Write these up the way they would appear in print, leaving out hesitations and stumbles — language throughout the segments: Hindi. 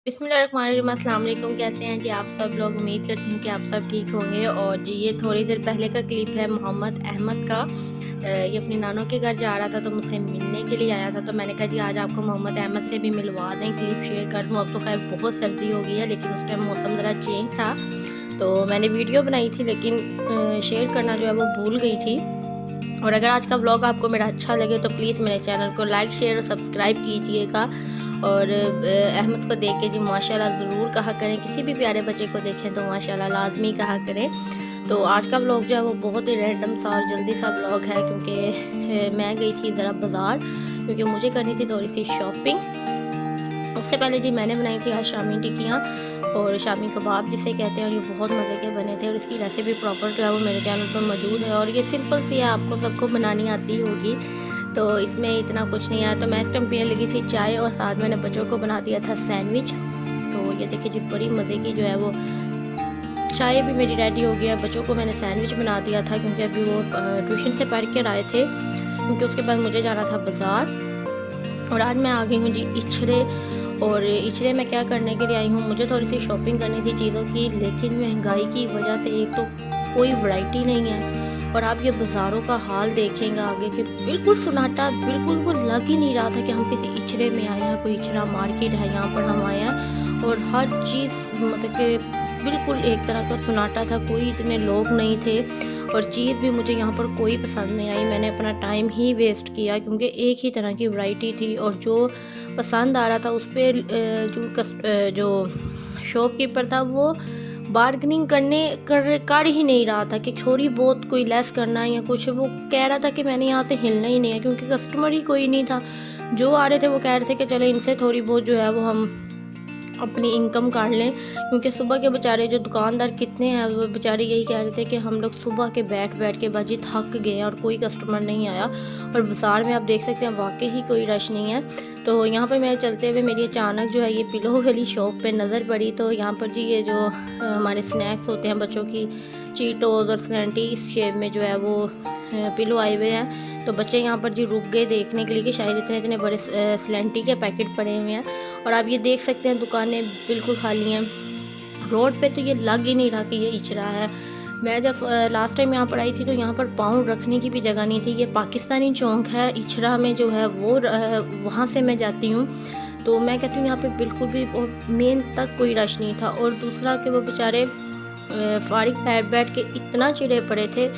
बिस्मिल्लाहिर्रहमानिर्रहीम, अस्सलाम वालेकुम। कैसे हैं जी आप सब लोग। उम्मीद करती हूँ कि आप सब ठीक होंगे। और जी ये थोड़ी देर पहले का क्लिप है मोहम्मद अहमद का। ये अपनी नानों के घर जा रहा था तो मुझसे मिलने के लिए आया था, तो मैंने कहा जी आज आपको मोहम्मद अहमद से भी मिलवा दें, क्लिप शेयर कर दूँ। अब तो खैर बहुत सर्दी हो गई है, लेकिन उस टाइम मौसम ज़रा चेंज था तो मैंने वीडियो बनाई थी, लेकिन शेयर करना जो है वो भूल गई थी। और अगर आज का व्लॉग आपको मेरा अच्छा लगे तो प्लीज़ मेरे चैनल को लाइक शेयर और सब्सक्राइब कीजिएगा। और अहमद को देख के जी माशाल्लाह ज़रूर कहा करें, किसी भी प्यारे बच्चे को देखें तो माशाल्लाह लाजमी कहा करें। तो आज का व्लॉग जो है वो बहुत ही रैंडम सा और जल्दी सा व्लॉग है, क्योंकि मैं गई थी ज़रा बाज़ार, क्योंकि मुझे करनी थी थोड़ी सी शॉपिंग। उससे पहले जी मैंने बनाई थी आज शामी टिक्कियाँ और शामी कबाब जिसे कहते हैं, और ये बहुत मज़े के बने थे। और इसकी रेसिपी प्रॉपर जो है वो मेरे चैनल पर मौजूद है, और ये सिंपल सी है, आपको सबको बनानी आती होगी, तो इसमें इतना कुछ नहीं आया। तो मैं इस टाइम पीने लगी थी चाय, और साथ मैंने बच्चों को बना दिया था सैंडविच। तो ये देखिए जी बड़ी मज़े की जो है वो चाय भी मेरी रेडी हो गया। बच्चों को मैंने सैंडविच बना दिया था, क्योंकि अभी वो ट्यूशन से पढ़ कर आए थे, क्योंकि उसके बाद मुझे जाना था बाज़ार। और आज मैं आ गई हूँ जी इचरे। और इचरे में क्या करने के लिए आई हूँ, मुझे थोड़ी सी शॉपिंग करनी थी चीज़ों की, लेकिन महंगाई की वजह से एक तो कोई वैरायटी नहीं है, और आप ये बाज़ारों का हाल देखेंगे आगे कि बिल्कुल सन्नाटा, बिल्कुल वो लग ही नहीं रहा था कि हम किसी इचरे में आए हैं, कोई इचरा मार्केट है यहाँ पर हम आए हैं। और हर चीज़ मतलब कि बिल्कुल एक तरह का सन्नाटा था, कोई इतने लोग नहीं थे, और चीज़ भी मुझे यहाँ पर कोई पसंद नहीं आई। मैंने अपना टाइम ही वेस्ट किया, क्योंकि एक ही तरह की वैरायटी थी, और जो पसंद आ रहा था उस पर जो शॉपकीपर था वो बार्गनिंग कर ही नहीं रहा था कि थोड़ी बहुत कोई लेस करना है या कुछ। वो कह रहा था कि मैंने यहाँ से हिलना ही नहीं है, क्योंकि कस्टमर ही कोई नहीं था। जो आ रहे थे वो कह रहे थे कि चलो इनसे थोड़ी बहुत जो है वो हम अपनी इनकम काट लें, क्योंकि सुबह के बेचारे जो दुकानदार कितने हैं वो बेचारे यही कह रहे थे कि हम लोग सुबह के बैठ के बाजी थक गए हैं और कोई कस्टमर नहीं आया। और बाज़ार में आप देख सकते हैं वाकई ही कोई रश नहीं है। तो यहाँ पर मैं चलते हुए मेरी अचानक जो है ये पिलो वाली शॉप पे नज़र पड़ी। तो यहाँ पर जी ये जो हमारे स्नैक्स होते हैं बच्चों की, चीटोज़ और स्लैंटी, इस शेप में जो है वो पिलो आए हुए हैं। तो बच्चे यहाँ पर जी रुक गए देखने के लिए कि शायद इतने इतने बड़े स्लैंटी के पैकेट पड़े हुए हैं। और आप ये देख सकते हैं दुकानें बिल्कुल खाली हैं। रोड पे तो ये लग ही नहीं रहा कि ये इचरा है। मैं जब लास्ट टाइम यहाँ पर आई थी तो यहाँ पर पाँव रखने की भी जगह नहीं थी। ये पाकिस्तानी चौक है इचरा में जो है वो, वहाँ से मैं जाती हूँ। तो मैं कहती हूँ यहाँ पे बिल्कुल भी और मेन तक कोई रश नहीं था। और दूसरा कि वो बेचारे फारिग बैठ के इतना चिड़े पड़े थे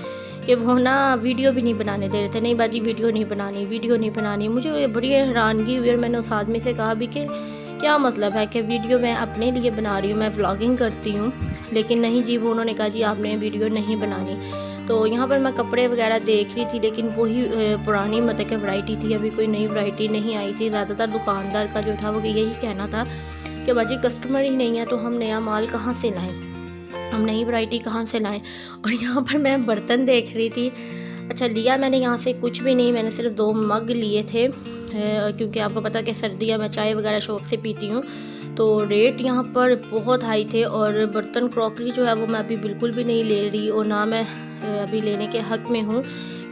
कि वो ना वीडियो भी नहीं बनाने दे रहे थे। नहीं बाजी वीडियो नहीं बनानी। मुझे बड़ी हैरानगी हुई, और मैंने उस आदमी से कहा भी कि क्या मतलब है कि वीडियो मैं अपने लिए बना रही हूँ, मैं व्लॉगिंग करती हूँ, लेकिन नहीं जी, वो उन्होंने कहा जी आपने वीडियो नहीं बनानी। तो यहाँ पर मैं कपड़े वगैरह देख रही थी, लेकिन वही पुरानी मतलब कि वैरायटी थी, अभी कोई नई वैरायटी नहीं आई थी। ज़्यादातर दुकानदार का जो था वो यही कहना था कि बाजी कस्टमर ही नहीं है तो हम नया माल कहाँ से लाएँ, हम नई वैरायटी कहाँ से लाएँ। और यहाँ पर मैं बर्तन देख रही थी। अच्छा लिया मैंने यहाँ से कुछ भी नहीं, मैंने सिर्फ 2 मग लिए थे, क्योंकि आपको पता कि सर्दियाँ मैं चाय वगैरह शौक़ से पीती हूँ। तो रेट यहाँ पर बहुत हाई थे, और बर्तन क्रॉकरी जो है वो मैं अभी बिल्कुल भी नहीं ले रही, और ना मैं अभी लेने के हक़ में हूँ,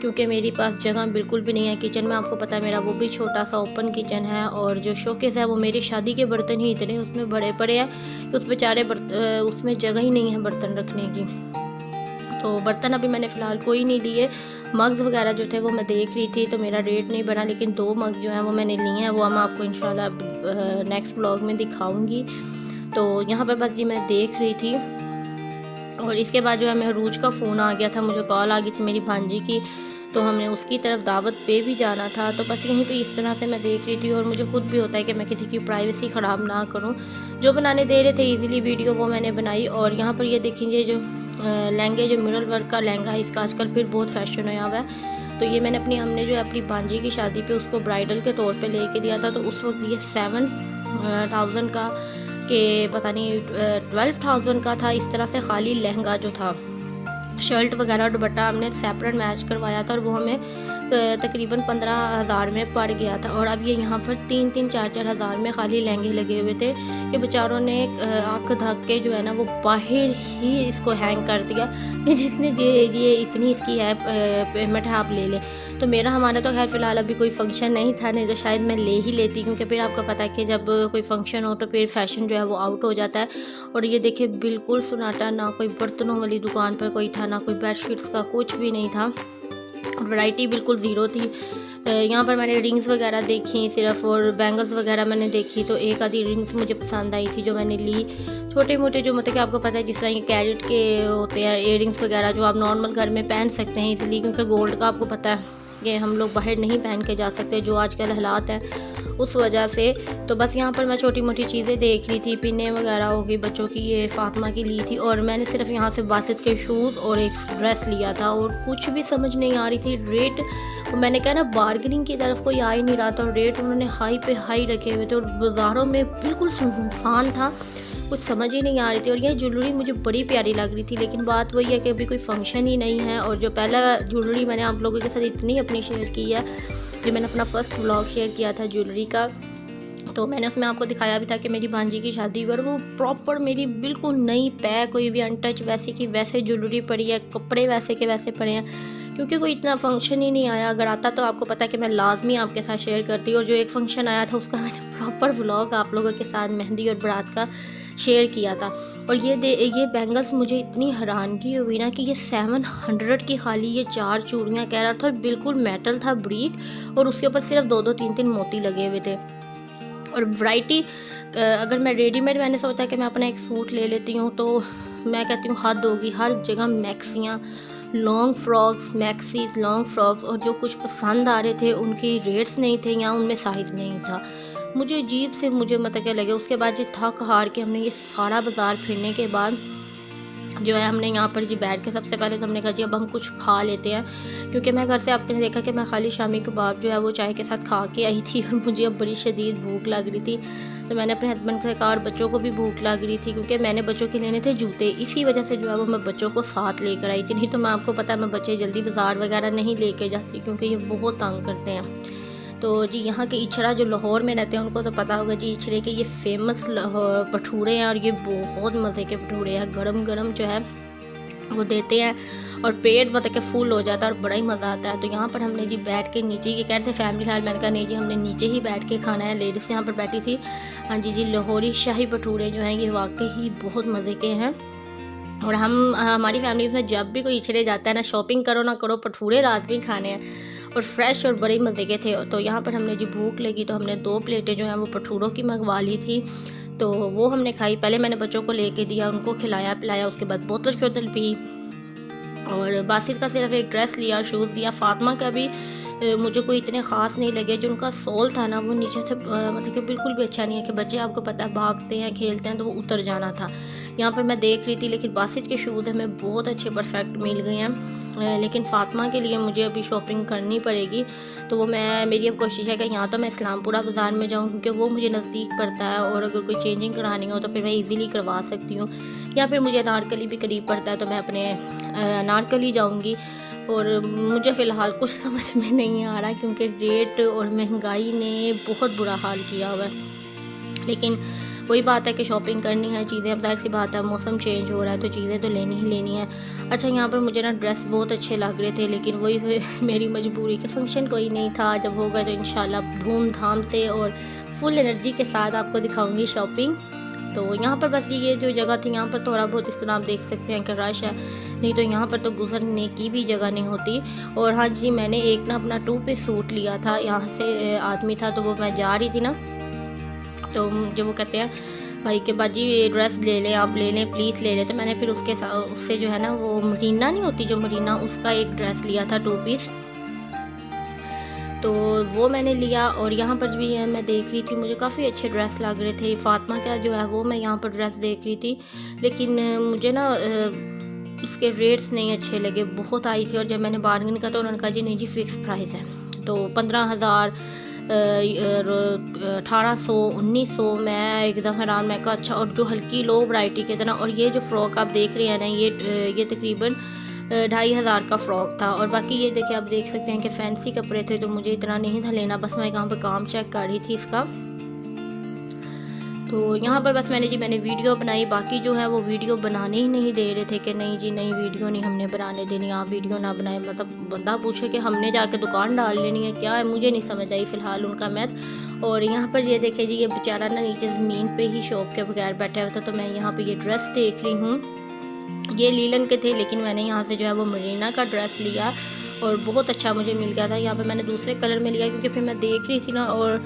क्योंकि मेरे पास जगह बिल्कुल भी नहीं है किचन में। आपको पता है मेरा वो भी छोटा सा ओपन किचन है, और जो शोकेस है वो मेरी शादी के बर्तन ही इतने उसमें बड़े पड़े हैं कि उस बेचारे उसमें जगह ही नहीं है बर्तन रखने की। तो बर्तन अभी मैंने फ़िलहाल कोई नहीं लिए। मग्स वगैरह जो थे वो मैं देख रही थी, तो मेरा रेट नहीं बना, लेकिन 2 मग्स जो हैं वो मैंने लिए हैं, वो मैं आपको इंशाल्लाह नेक्स्ट व्लॉग में दिखाऊंगी। तो यहाँ पर बस जी मैं देख रही थी, और इसके बाद जो है महरूज का फ़ोन आ गया था, मुझे कॉल आ गई थी मेरी भांजी की, तो हमने उसकी तरफ दावत पे भी जाना था। तो बस यहीं पे इस तरह से मैं देख रही थी, और मुझे खुद भी होता है कि मैं किसी की प्राइवेसी ख़राब ना करूं। जो बनाने दे रहे थे इजीली वीडियो वो मैंने बनाई। और यहाँ पर ये देखेंगे जो लहंगे, जो मिरर वर्क का लहंगा है, इसका आजकल फिर बहुत फैशन आया हुआ है। तो ये हमने जो है अपनी भांजी की शादी पे उसको ब्राइडल के तौर पे लेके दिया था। तो उस वक्त ये 7,000 का के पता नहीं 12,000 का था, इस तरह से खाली लहंगा जो था शर्ट वगैरह और दुपट्टा हमने सेपरेट मैच करवाया था और वो हमें तकरीबन 15,000 में पड़ गया था। और अब ये यहाँ पर 3-3, 4-4 हज़ार में खाली लहंगे लगे हुए थे कि बेचारों ने आँख धक के जो है ना वो बाहर ही इसको हैंग कर दिया कि जितने ये इतनी इसकी है पेमेंट है आप ले लें। तो हमारा तो खैर फ़िलहाल अभी कोई फंक्शन नहीं था, नहीं तो शायद मैं ले ही लेती, क्योंकि फिर आपको पता है कि जब कोई फंक्शन हो तो फिर फैशन जो है वो आउट हो जाता है। और ये देखिए बिल्कुल सन्नाटा, ना कोई बर्तनों वाली दुकान पर कोई था, ना कोई बेडशीट्स का कुछ भी नहीं था, वैरायटी बिल्कुल ज़ीरो थी। यहाँ पर मैंने रिंग्स वगैरह देखी सिर्फ, और बैंगल्स वगैरह मैंने देखी, तो एक आधी रिंग्स मुझे पसंद आई थी जो मैंने ली। छोटे मोटे जो मतलब कि आपको पता है जिस तरह ये कैरेट के होते हैं इयररिंग्स वगैरह जो आप नॉर्मल घर में पहन सकते हैं इजीली, क्योंकि गोल्ड का आपको पता है कि हम लोग बाहर नहीं पहन के जा सकते जो आजकल हालात हैं उस वजह से। तो बस यहाँ पर मैं छोटी मोटी चीज़ें देख रही थी, पिने वगैरह हो गई बच्चों की, ये फातिमा की ली थी। और मैंने सिर्फ यहाँ से बासित के शूज़ और एक ड्रेस लिया था और कुछ भी समझ नहीं आ रही थी। रेट मैंने कहा ना बार्गेनिंग की तरफ कोई आ ही नहीं रहा था, और रेट उन्होंने हाई पे हाई रखे हुए थे और बाज़ारों में बिल्कुल सुनसान था, कुछ समझ ही नहीं आ रही थी। और यह ज्वेलरी मुझे बड़ी प्यारी लग रही थी, लेकिन बात वही है कि अभी कोई फंक्शन ही नहीं है। और जो पहला ज्वेलरी मैंने आप लोगों के साथ इतनी अपनी शेयर की है, जो मैंने अपना फर्स्ट व्लॉग शेयर किया था ज्वेलरी का, तो मैंने उसमें आपको दिखाया भी था कि मेरी भांजी की शादी हुई और वो प्रॉपर मेरी बिल्कुल नई पैक, कोई भी अनटच वैसे की वैसे ज्वेलरी पड़ी है, कपड़े वैसे के वैसे पड़े हैं, क्योंकि कोई इतना फंक्शन ही नहीं आया। अगर आता तो आपको पता है कि मैं लाजमी आपके साथ शेयर करती। और जो एक फंक्शन आया था उसका मैंने प्रॉपर व्लॉग आप लोगों के साथ मेहंदी और बारात का शेयर किया था। और ये बैंगल्स मुझे इतनी हैरानगी हुई ना कि ये 700 की खाली ये 4 चूड़ियाँ कह रहा था, और बिल्कुल मेटल था ब्रीक, और उसके ऊपर सिर्फ 2-2, 3-3 मोती लगे हुए थे। और वैरायटी अगर मैं रेडीमेड, मैंने सोचा कि मैं अपना एक सूट ले लेती हूँ, तो मैं कहती हूँ हद होगी, हर जगह मैक्सियाँ, long frocks, maxis, long frocks, और जो कुछ पसंद आ रहे थे उनके रेट्स नहीं थे या उनमें साइज़ नहीं था। मुझे अजीब से मुझे मतलब क्या लगे। उसके बाद जो थक हार के हमने ये सारा बाज़ार फिरने के बाद जो है हमने यहाँ पर जी बैठ के सबसे पहले तो हमने कहा जी अब हम कुछ खा लेते हैं, क्योंकि मैं घर से आपने देखा कि मैं खाली शामी कबाब जो है वो चाय के साथ खा के आई थी और मुझे अब बड़ी शदीद भूख लग रही थी। तो मैंने अपने हस्बैंड से कहा, और बच्चों को भी भूख लग रही थी, क्योंकि मैंने बच्चों के लेने थे जूते, इसी वजह से जो है वो मैं बच्चों को साथ लेकर आई थी। नहीं तो मैं आपको पता है मैं बच्चे जल्दी बाज़ार वगैरह नहीं लेके जाती, क्योंकि ये बहुत तंग करते हैं। तो जी यहाँ के इचड़ा जो लाहौर में रहते हैं उनको तो पता होगा जी, इचड़े के ये फेमस भटूरे हैं, और ये बहुत मज़े के भटूरे हैं, गरम गरम जो है वो देते हैं, और पेट मतलब कि फुल हो जाता है और बड़ा ही मज़ा आता है। तो यहाँ पर हमने जी बैठ के नीचे, ये कह रहे थे फैमिली हाल, मैंने कहा नहीं जी हमने नीचे ही बैठ के खाना है, लेडीज़ यहाँ पर बैठी थी। हाँ जी लाहौरी शाही भटूरे जो हैं ये वाकई ही बहुत मज़े के हैं। और हमारी फैमिली में जब भी कोई इचड़े जाता है ना, शॉपिंग करो ना करो, भटूरे लाजमी खाने हैं, और फ्रेश और बड़े मज़े के थे। तो यहाँ पर हमने जी भूख लगी तो हमने 2 प्लेटें जो हैं वो भटूरों की मंगवा ली थी, तो वो हमने खाई। पहले मैंने बच्चों को लेके दिया, उनको खिलाया पिलाया, उसके बाद बोतल शोतल पी, और बासित का सिर्फ एक ड्रेस लिया, शूज़ लिया। फातिमा का भी मुझे कोई इतने ख़ास नहीं लगे, जो उनका सोल था ना वो नीचे से मतलब कि बिल्कुल भी अच्छा नहीं है, कि बच्चे आपको पता है भागते हैं खेलते हैं तो वो उतर जाना था। यहाँ पर मैं देख रही थी, लेकिन बासित के शूज़ हमें बहुत अच्छे परफेक्ट मिल गए हैं, लेकिन फातिमा के लिए मुझे अभी शॉपिंग करनी पड़ेगी। तो वो मेरी अब कोशिश है कि यहाँ तो मैं इस्लामपुरा बाज़ार में जाऊँ, क्योंकि वो मुझे नज़दीक पड़ता है, और अगर कोई चेंजिंग करानी हो तो फिर मैं इजीली करवा सकती हूँ, या फिर मुझे अनारकली भी करीब पड़ता है तो मैं अपने अनारकली जाऊँगी। और मुझे फ़िलहाल कुछ समझ में नहीं आ रहा, क्योंकि रेट और महंगाई ने बहुत बुरा हाल किया हुआ है। लेकिन वही बात है कि शॉपिंग करनी है, चीज़ें, अब जाहिर सी बात है मौसम चेंज हो रहा है तो चीज़ें तो लेनी ही लेनी है। अच्छा यहाँ पर मुझे ना ड्रेस बहुत अच्छे लग रहे थे, लेकिन वही मेरी मजबूरी के फंक्शन कोई नहीं था। जब होगा तो इंशाल्लाह धूमधाम से और फुल एनर्जी के साथ आपको दिखाऊंगी शॉपिंग। तो यहाँ पर बस ये जो जगह थी यहाँ पर थोड़ा बहुत इस तरह आप देख सकते हैं कि रश है, नहीं तो यहाँ पर तो गुजरने की भी जगह नहीं होती। और हाँ जी मैंने एक ना अपना 2 पीस सूट लिया था, यहाँ से आदमी था तो वो मैं जा रही थी ना, तो मुझे वो कहते हैं भाई के बाजी ये ड्रेस ले लें, आप ले लें प्लीज़ ले लें। तो मैंने फिर उससे जो है ना वो मरीना नहीं होती जो मरीना, उसका एक ड्रेस लिया था 2 पीस, तो वो मैंने लिया। और यहाँ पर भी है मैं देख रही थी, मुझे काफ़ी अच्छे ड्रेस लग रहे थे। फातिमा का जो है वो मैं यहाँ पर ड्रेस देख रही थी, लेकिन मुझे ना उसके रेट्स नहीं अच्छे लगे, बहुत आई थी। और जब मैंने बार्गेन किया तो उन्होंने कहा जी नहीं जी फ़िक्स प्राइस है, तो 15,000 1800 1900। मैं एकदम हैरान, मैं कहा अच्छा। और जो हल्की लो वैरायटी के थे ना, और ये जो फ़्रॉक आप देख रहे हैं ना, ये तकरीबन 2,500 का फ़्रॉक था। और बाकी ये देखिए, आप देख सकते हैं कि फैंसी कपड़े थे, तो मुझे इतना नहीं था लेना, बस मैं यहाँ पर काम चेक कर रही थी इसका। तो यहाँ पर बस मैंने वीडियो बनाई, बाकी जो है वो वीडियो बनाने ही नहीं दे रहे थे कि नहीं जी नहीं, वीडियो नहीं हमने बनाने देनी, आप वीडियो ना बनाए। मतलब बंदा पूछे कि हमने जाके दुकान डाल लेनी है क्या है, मुझे नहीं समझ आई फ़िलहाल उनका मैथ। और यहाँ पर ये देखिए जी, ये बेचारा ना नीचे ज़मीन पे ही शॉप के बगैर बैठा हुआ था। तो मैं यहाँ पर ये ड्रेस देख रही हूँ, ये लीलन के थे, लेकिन मैंने यहाँ से जो है वो मरीना का ड्रेस लिया और बहुत अच्छा मुझे मिल गया था। यहाँ पे मैंने दूसरे कलर में लिया क्योंकि फिर मैं देख रही थी ना और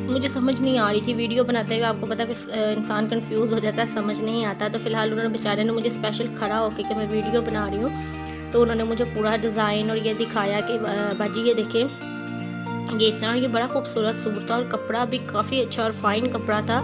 मुझे समझ नहीं आ रही थी वीडियो बनाते हुए, आपको पता है इंसान कंफ्यूज हो जाता है, समझ नहीं आता। तो फिलहाल उन्होंने बेचारे ने मुझे स्पेशल खड़ा होकर कि मैं वीडियो बना रही हूँ, तो उन्होंने मुझे पूरा डिज़ाइन और ये दिखाया कि बाजी ये देखें, ये इस तरह, ये बड़ा खूबसूरत सूट था और कपड़ा भी काफ़ी अच्छा और फाइन कपड़ा था।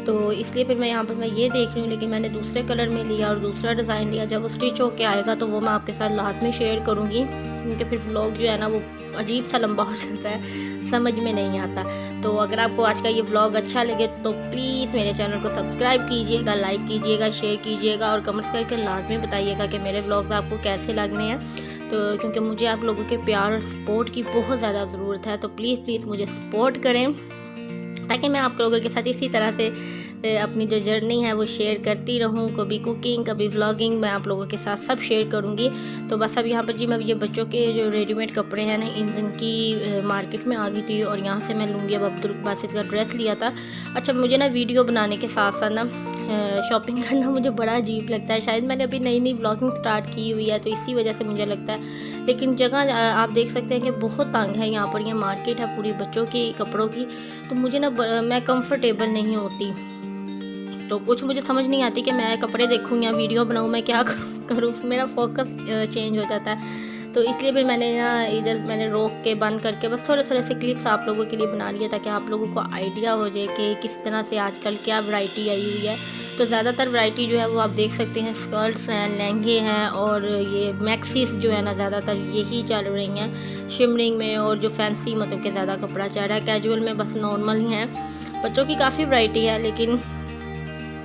तो इसलिए फिर मैं यहाँ पर मैं ये देख रही हूँ, लेकिन मैंने दूसरे कलर में लिया और दूसरा डिज़ाइन लिया। जब वो स्टिच होके आएगा तो वो मैं आपके साथ लाजमी शेयर करूँगी, क्योंकि फिर व्लॉग जो है ना वो अजीब सा लंबा हो जाता है, समझ में नहीं आता। तो अगर आपको आज का ये व्लॉग अच्छा लगे तो प्लीज़ मेरे चैनल को सब्सक्राइब कीजिएगा, लाइक कीजिएगा, शेयर कीजिएगा और कमेंट्स करके लाजमी बताइएगा कि मेरे व्लॉग्स आपको कैसे लगने हैं। तो क्योंकि मुझे आप लोगों के प्यार और सपोर्ट की बहुत ज़्यादा ज़रूरत है, तो प्लीज़ मुझे सपोर्ट करें ताकि मैं आप लोगों के साथ इसी तरह से अपनी जो जर्नी है वो शेयर करती रहूं। कभी कुकिंग, कभी व्लॉगिंग, मैं आप लोगों के साथ सब शेयर करूंगी। तो बस अब यहाँ पर जी मैं ये बच्चों के जो रेडीमेड कपड़े हैं ना, इनकी मार्केट में आ गई थी और यहाँ से मैं लूँगी। अब अब्दुल बासित का ड्रेस लिया था। अच्छा, मुझे ना वीडियो बनाने के साथ साथ ना शॉपिंग करना मुझे बड़ा अजीब लगता है। शायद मैंने अभी नई व्लॉगिंग स्टार्ट की हुई है तो इसी वजह से मुझे लगता है, लेकिन जगह आप देख सकते हैं कि बहुत तंग है। यहाँ पर ये मार्केट है पूरी बच्चों की कपड़ों की, तो मुझे ना मैं कंफर्टेबल नहीं होती, तो कुछ मुझे समझ नहीं आती कि मैं कपड़े देखूँ या वीडियो बनाऊँ, मैं क्या करूँ, मेरा फोकस चेंज हो जाता है। तो इसलिए फिर मैंने ना इधर मैंने रोक के बंद करके बस थोड़े से क्लिप्स आप लोगों के लिए बना लिया ताकि आप लोगों को आइडिया हो जाए कि किस तरह से आजकल क्या वैरायटी आई हुई है। तो ज़्यादातर वैरायटी जो है वो आप देख सकते हैं, स्कर्ट्स हैं, लहंगे हैं और ये मैक्सीज जो है ना ज़्यादातर यही चल रही हैं शिमरिंग में। और जो फैंसी मतलब कि ज़्यादा कपड़ा चल रहा है, कैजुअल में बस नॉर्मल ही है। बच्चों की काफ़ी वैरायटी है, लेकिन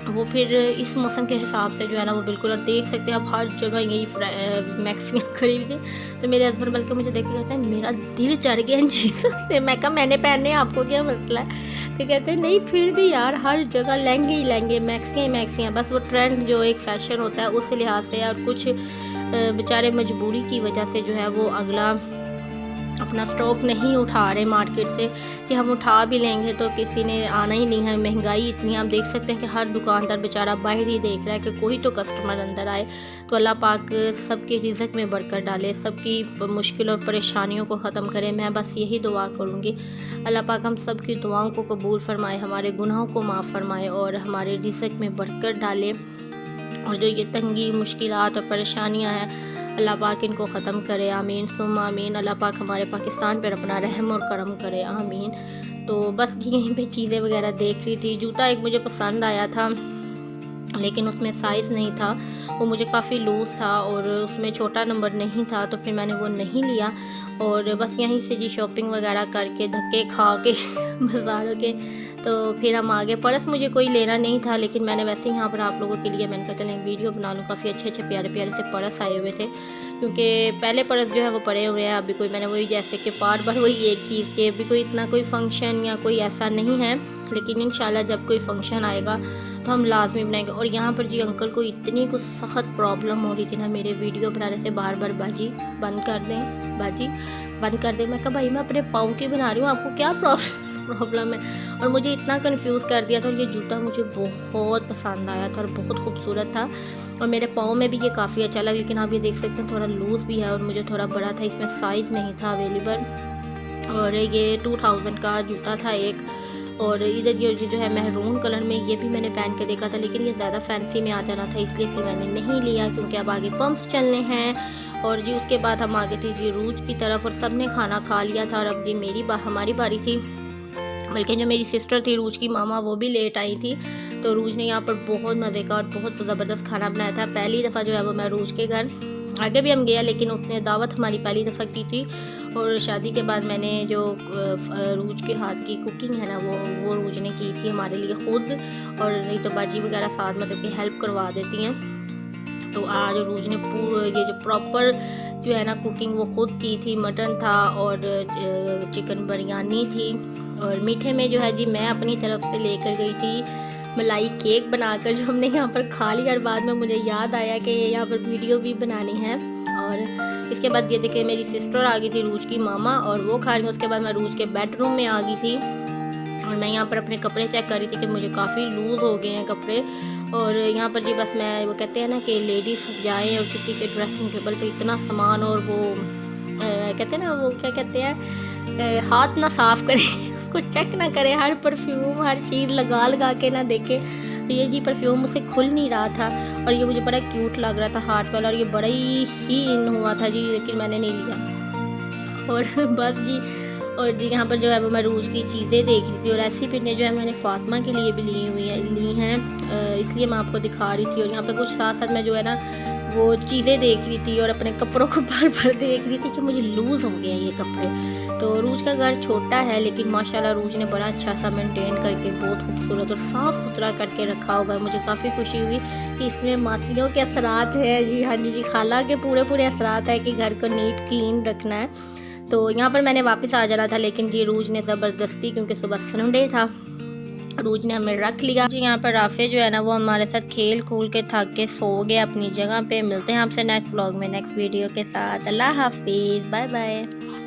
वो फिर इस मौसम के हिसाब से जो है ना वो बिल्कुल, और देख सकते हैं आप हर जगह यही मैक्सियाँ खड़ी हुई। तो मेरे हस्बैंड बल्कि मुझे देख के कहते हैं मेरा दिल चढ़ गया इन चीज़ों से। मैं कहा मैंने पहनने, आपको क्या मसला है? तो कहते हैं नहीं फिर भी यार हर जगह लहंगे ही लहंगे, मैक्सियाँ, बस वो ट्रेंड जो एक फ़ैशन होता है उस लिहाज से। और कुछ बेचारे मजबूरी की वजह से जो है वो अगला अपना स्टॉक नहीं उठा रहे मार्केट से, कि हम उठा भी लेंगे तो किसी ने आना ही नहीं है। महंगाई इतनी, आप देख सकते हैं कि हर दुकानदार बेचारा बाहर ही देख रहा है कि कोई तो कस्टमर अंदर आए। तो अल्लाह पाक सबके रिज़्क में बरकत डाले, सबकी मुश्किल और परेशानियों को ख़त्म करे। मैं बस यही दुआ करूँगी, अल्लाह पाक हम सब की दुआओं को कबूल फरमाए, हमारे गुनाहों को माफ़ फरमाए और हमारे रिज़्क में बरकत डाले। और जो ये तंगी, मुश्किलात और परेशानियाँ हैं, अल्लाह पाक इनको ख़त्म करे, आमीन सुम्मा आमीन। अल्लाह पाक हमारे पाकिस्तान पर अपना रहम और करम करे, आमीन। तो बस यहीं पे चीज़ें वगैरह देख रही थी। जूता एक मुझे पसंद आया था, लेकिन उसमें साइज़ नहीं था, वो मुझे काफ़ी लूज़ था और उसमें छोटा नंबर नहीं था, तो फिर मैंने वो नहीं लिया। और बस यहीं से जी शॉपिंग वगैरह करके धक्के खा के बाज़ारों के, तो फिर हम आगे। पर्स मुझे कोई लेना नहीं था, लेकिन मैंने वैसे ही यहाँ पर आप लोगों के लिए मैंने कहा चलें वीडियो बना लूँ। काफ़ी अच्छे प्यारे से पर्स आए हुए थे, क्योंकि पहले पर्स जो है वो पड़े हुए हैं। अभी कोई मैंने वही जैसे कि बार वही एक चीज़ के, अभी कोई इतना कोई फंक्शन या कोई ऐसा नहीं है, लेकिन इंशाल्लाह जब कोई फंक्शन आएगा तो हम लाजमी बनाएंगे। और यहाँ पर जी अंकल को इतनी कुछ सख्त प्रॉब्लम हो रही थी ना मेरे वीडियो बनाने से, बार बाजी बंद कर दें, बाजी बंद कर दें। मैं कहा भाई मैं अपने पाँव की बना रही हूँ, आपको क्या प्रॉब्लम है? और मुझे इतना कंफ्यूज कर दिया था। और ये जूता मुझे बहुत पसंद आया था और बहुत खूबसूरत था, और मेरे पाँव में भी ये काफ़ी अच्छा लगा। लेकिन आप ये देख सकते हैं थोड़ा लूज़ भी है और मुझे थोड़ा बड़ा था, इसमें साइज़ नहीं था अवेलेबल। और ये 2000 का जूता था एक। और इधर ये जो है मैरून कलर में, ये भी मैंने पहन के देखा था, लेकिन ये ज़्यादा फैंसी में आ जाना था, इसलिए फिर मैंने नहीं लिया, क्योंकि अब आगे पम्प्स चलने हैं। और जी उसके बाद हम आगे थे जी रूज की तरफ, और सब ने खाना खा लिया था। और अब जी हमारी बारी थी, बल्कि जो मेरी सिस्टर थी रूज की मामा, वो भी लेट आई थी। तो रूज ने यहाँ पर बहुत मज़े का और बहुत ज़बरदस्त खाना बनाया था। पहली दफ़ा जो है वो मैं रूज के घर, आगे भी हम गया, लेकिन उसने दावत हमारी पहली दफ़ा की थी। और शादी के बाद मैंने जो रूज के हाथ की कुकिंग है ना वो रूज ने की थी हमारे लिए ख़ुद, और नहीं तो बाजी वगैरह साथ मतलब कि हेल्प करवा देती हैं। तो आज रूज ने पूरा ये जो प्रॉपर जो है ना कुकिंग वो खुद की थी। मटन था और चिकन बिरयानी थी, और मीठे में जो है जी मैं अपनी तरफ से लेकर गई थी मलाई केक बनाकर, जो हमने यहाँ पर खा लिया। और बाद में मुझे याद आया कि यहाँ पर वीडियो भी बनानी है। और इसके बाद ये देखिए मेरी सिस्टर आ गई थी, रूज की मामा, और वो खा रही। उसके बाद मैं रूज के बेडरूम में आ गई थी और मैं यहाँ पर अपने कपड़े चेक कर रही थी कि मुझे काफ़ी लूज़ हो गए हैं कपड़े। और यहाँ पर जी बस मैं, वो कहते हैं ना कि लेडीज़ जाएं और किसी के ड्रेसिंग टेबल पे इतना सामान, और वो कहते हैं ना, वो क्या कहते हैं, हाथ ना साफ़ करें उसको चेक ना करें, हर परफ्यूम हर चीज़ लगा के ना देखे। तो ये जी परफ्यूम मुझसे खुल नहीं रहा था और ये मुझे बड़ा क्यूट लग रहा था हार्ट वाला, और ये बड़ा ही इन हुआ था जी, लेकिन मैंने नहीं लिया। और बस जी, और जी यहाँ पर जो है वो मैं रूज की चीज़ें देख रही थी, और ऐसी पिन्ने जो है मैंने फातिमा के लिए भी ली हैं, इसलिए मैं आपको दिखा रही थी। और यहाँ पे कुछ साथ साथ मैं जो है ना वो चीज़ें देख रही थी और अपने कपड़ों को बार बार देख रही थी कि मुझे लूज़ हो गए हैं ये कपड़े। तो रूज का घर छोटा है, लेकिन माशाल्लाह रूज ने बड़ा अच्छा सा मेंटेन करके बहुत खूबसूरत और साफ़ सुथरा करके रखा हुआ है। मुझे काफ़ी खुशी हुई कि इसमें मासियों के असरात है जी, हाँ जी खाला के पूरे असरात है कि घर को नीट क्लीन रखना है। तो यहाँ पर मैंने वापस आ जाना था, लेकिन जी रूज ने ज़बरदस्ती, क्योंकि सुबह संडे था, रूज ने हमें रख लिया जी। यहाँ पर राफे जो है ना वो हमारे साथ खेल कूल के थक के सो गए अपनी जगह पे। मिलते हैं आपसे नेक्स्ट व्लॉग में नेक्स्ट वीडियो के साथ। अल्लाह हाफिज़, बाय बाय।